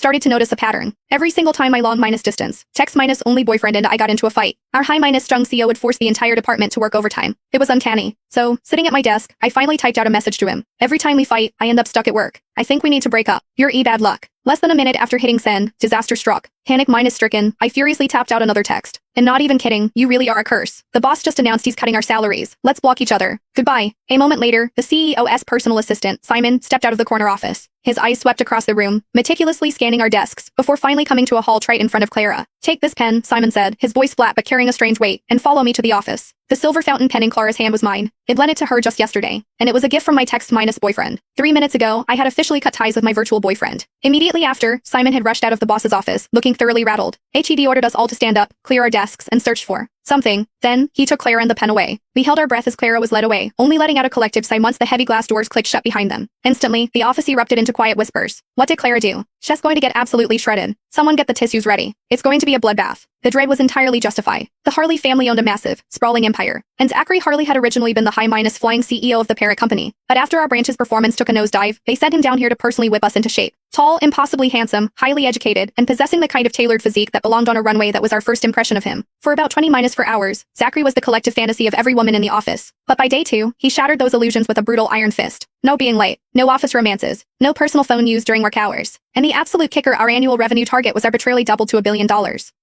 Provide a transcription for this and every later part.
started to notice a pattern. Every single time I long minus distance, text minus only boyfriend and I got into a fight, our high minus strung CEO would force the entire department to work overtime. It was uncanny. So, sitting at my desk, I finally typed out a message to him. Every time we fight, I end up stuck at work. I think we need to break up. You're bad luck. Less than a minute after hitting send, disaster struck. Panic minus stricken, I furiously tapped out another text. And not even kidding, you really are a curse. The boss just announced he's cutting our salaries. Let's block each other. Goodbye. A moment later, the CEO's personal assistant, Simon, stepped out of the corner office. His eyes swept across the room, meticulously scanning our desks, before finally coming to a halt right in front of Clara. Take this pen, Simon said, his voice flat but carrying a strange weight, and follow me to the office. The silver fountain pen in Clara's hand was mine. I'd lent it to her just yesterday, and it was a gift from my text minus boyfriend. 3 minutes ago, I had officially cut ties with my virtual boyfriend. Immediately after, Simon had rushed out of the boss's office, looking thoroughly rattled. HED ordered us all to stand up, clear our desks, and search for something. Then, he took Clara and the pen away. We held our breath as Clara was led away, only letting out a collective sigh once the heavy glass doors clicked shut behind them. Instantly, the office erupted into quiet whispers. What did Clara do? She's going to get absolutely shredded. Someone get the tissues ready. It's going to be a bloodbath. The dread was entirely justified. The Harley family owned a massive, sprawling empire, and Zachary Harley had originally been the high-minus flying CEO of the parent company. But after our branch's performance took a nosedive, they sent him down here to personally whip us into shape. Tall, impossibly handsome, highly educated, and possessing the kind of tailored physique that belonged on a runway that was our first impression of him. For about 20-4 hours, Zachary was the collective fantasy of every woman in the office. But by day 2, he shattered those illusions with a brutal iron fist. No being late, no office romances, no personal phone use during work hours. And the absolute kicker, our annual revenue target was arbitrarily doubled to $1 billion.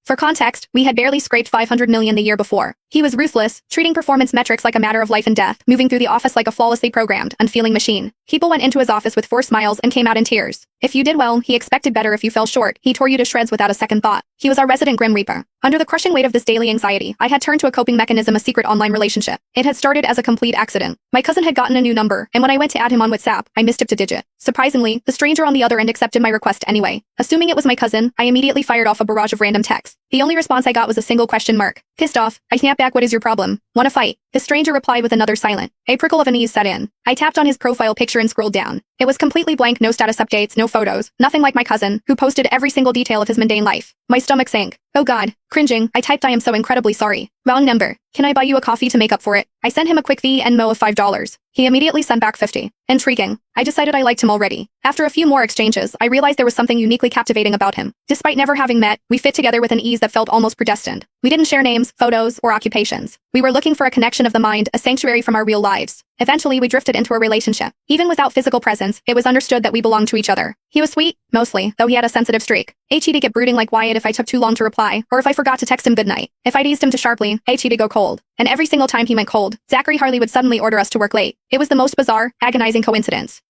For context, we had barely scraped $500 million the year before. He was ruthless, treating performance metrics like a matter of life and death, moving through the office like a flawlessly programmed, unfeeling machine. People went into his office with forced smiles and came out in tears. If you did well, he expected better. If you fell short, he tore you to shreds without a second thought. He was our resident Grim Reaper. Under the crushing weight of this daily anxiety, I had turned to a coping mechanism, a secret online relationship. It had started as a complete accident. My cousin had gotten a new number, and when I went to add him on WhatsApp, I mistyped a digit. Surprisingly, the stranger on the other end accepted my request anyway. Assuming it was my cousin, I immediately fired off a barrage of random texts. The only response I got was a single question mark. Pissed off, I snapped back, what is your problem? Wanna fight? The stranger replied with another silent. A prickle of unease set in. I tapped on his profile picture and scrolled down. It was completely blank, no status updates, no photos, nothing like my cousin, who posted every single detail of his mundane life. My stomach sank. Oh god. Cringing, I typed, I am so incredibly sorry. Wrong number. Can I buy you a coffee to make up for it? I sent him a quick Venmo of $5. He immediately sent back 50. Intriguing. I decided I liked him already. After a few more exchanges, I realized there was something uniquely captivating about him. Despite never having met, we fit together with an ease that felt almost predestined. We didn't share names, photos, or occupations. We were looking for a connection of the mind, a sanctuary from our real lives. Eventually, we drifted into a relationship. Even without physical presence, it was understood that we belonged to each other. He was sweet, mostly, though he had a sensitive streak. HE'd get brooding like Wyatt if I took too long to reply, or if I forgot to text him goodnight. If I'd eased him too sharply, HE'd go cold. And every single time he went cold, Zachary Harley would suddenly order us to work late. It was the most bizarre, agonizing coincidence.